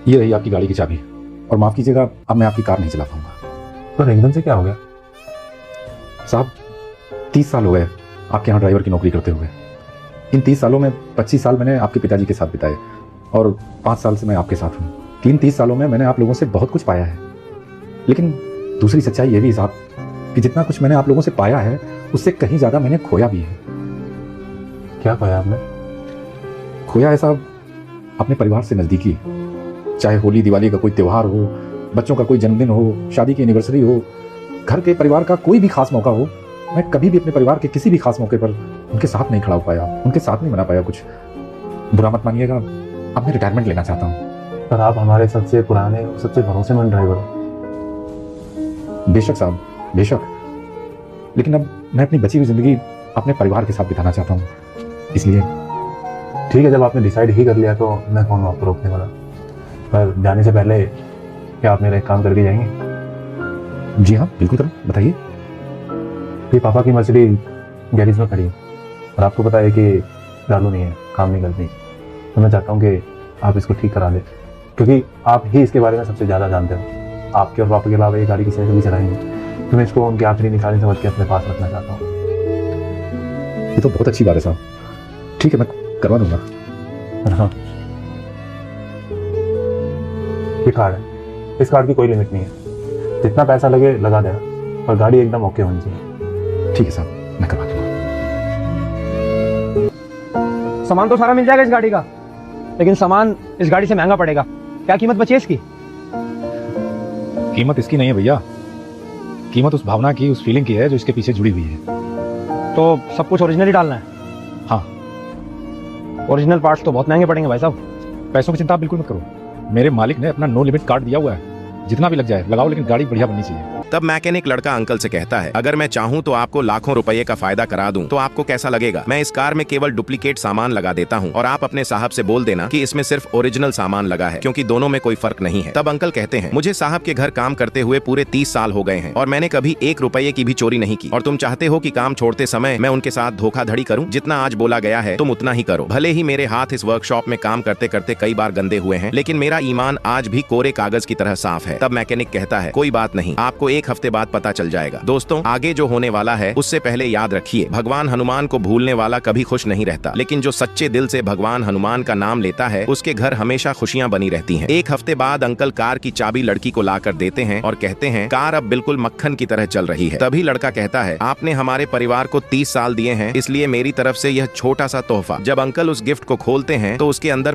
ये रही आपकी गाड़ी की चाबी। और माफ़ कीजिएगा, अब मैं आपकी कार नहीं चला पाऊंगा। पर एकदम से क्या हो गया? साहब 30 साल हो गए आपके यहाँ ड्राइवर की नौकरी करते हुए। इन 30 सालों में 25 साल मैंने आपके पिताजी के साथ बिताए और 5 साल से मैं आपके साथ हूँ। इन 30 सालों में मैंने आप लोगों से बहुत कुछ पाया है, लेकिन दूसरी सच्चाई ये भी साहब कि जितना कुछ मैंने आप लोगों से पाया है उससे कहीं ज़्यादा मैंने खोया भी है। क्या पाया आपने? खोया है साहब अपने परिवार से नज़दीकी। चाहे होली दिवाली का कोई त्यौहार हो, बच्चों का कोई जन्मदिन हो, शादी की एनिवर्सरी हो, घर के परिवार का कोई भी खास मौका हो, मैं कभी भी अपने परिवार के किसी भी खास मौके पर उनके साथ नहीं खड़ा हो पाया, उनके साथ नहीं बना पाया। कुछ बुरा मत मानिएगा, अब मैं रिटायरमेंट लेना चाहता हूँ। पर आप हमारे सबसे पुराने और सबसे भरोसेमंद ड्राइवर हो। बेशक साहब, बेशक, लेकिन अब मैं अपनी बची हुई ज़िंदगी अपने परिवार के साथ बिताना चाहता हूँ। इसलिए ठीक है, जब आपने डिसाइड ही कर लिया तो मैं कौन हूँ आपको रोकने वाला। पर जाने से पहले क्या आप मेरा एक काम करके जाएंगे? जी हाँ, बिल्कुल करो, बताइए। ये पापा की मर्सिडीज गैरेज में खड़ी है और आपको पता है कि चालू नहीं है, काम नहीं करती। तो मैं चाहता हूँ कि आप इसको ठीक करा दें, क्योंकि आप ही इसके बारे में सबसे ज़्यादा जानते हो। आपके और पापा के अलावा ये गाड़ी किसी ने कभी चलाई नहीं, तो मैं इसको उनकी आखिरी निशानी समझ के अपने पास रखना चाहता हूँ। ये तो बहुत अच्छी बात है साहब। ठीक है, मैं करवा दूंगा। हाँ, ये कार्ड है, इस कार्ड की कोई लिमिट नहीं है, जितना पैसा लगे लगा देना, पर गाड़ी एकदम ओके होनी चाहिए। ठीक है साहब, मैं करवा दूंगा। सामान तो सारा मिल जाएगा इस गाड़ी का, लेकिन सामान इस गाड़ी से महंगा पड़ेगा। क्या कीमत बची है इसकी? कीमत इसकी नहीं है भैया, कीमत उस भावना की, उस फीलिंग की है जो इसके पीछे जुड़ी हुई है। तो सब कुछ ओरिजिनल ही डालना है? हाँ। ओरिजिनल पार्ट्स तो बहुत महंगे पड़ेंगे भाई साहब। पैसों की चिंता आप बिल्कुल मत करो, मेरे मालिक ने अपना नो लिमिट कार्ड दिया हुआ है, जितना भी लग जाए लगाओ, लेकिन गाड़ी बढ़िया बननी चाहिए। तब मैकेनिक लड़का अंकल से कहता है, अगर मैं चाहूँ तो आपको लाखों रुपए का फायदा करा दूं, तो आपको कैसा लगेगा? मैं इस कार में केवल डुप्लीकेट सामान लगा देता हूँ और आप अपने साहब से बोल देना कि इसमें सिर्फ ओरिजिनल सामान लगा है, क्योंकि दोनों में कोई फर्क नहीं है। तब अंकल कहते हैं, मुझे साहब के घर काम करते हुए पूरे 30 साल हो गए हैं और मैंने कभी 1 रुपये की भी चोरी नहीं की, और तुम चाहते हो कि काम छोड़ते समय मैं उनके साथ धोखाधड़ी करूं? जितना आज बोला गया है तुम उतना ही करो। भले ही मेरे हाथ इस वर्कशॉप में काम करते करते कई बार गंदे हुए हैं, लेकिन मेरा ईमान आज भी कोरे कागज की तरह साफ है। तब मैकेनिक कहता है, कोई बात नहीं, आपको 1 हफ्ते बाद पता चल जाएगा। दोस्तों, आगे जो होने वाला है उससे पहले याद रखिए, भगवान हनुमान को भूलने वाला कभी खुश नहीं रहता, लेकिन जो सच्चे दिल से भगवान हनुमान का नाम लेता है उसके घर हमेशा खुशियां बनी रहती हैं। 1 हफ्ते बाद अंकल कार की चाबी लड़की को लाकर देते हैं और कहते हैं, कार अब बिल्कुल मक्खन की तरह चल रही है। तभी लड़का कहता है, आपने हमारे परिवार को 30 साल दिए हैं, इसलिए मेरी तरफ से यह छोटा सा तोहफा। जब अंकल उस गिफ्ट को खोलते हैं तो उसके अंदर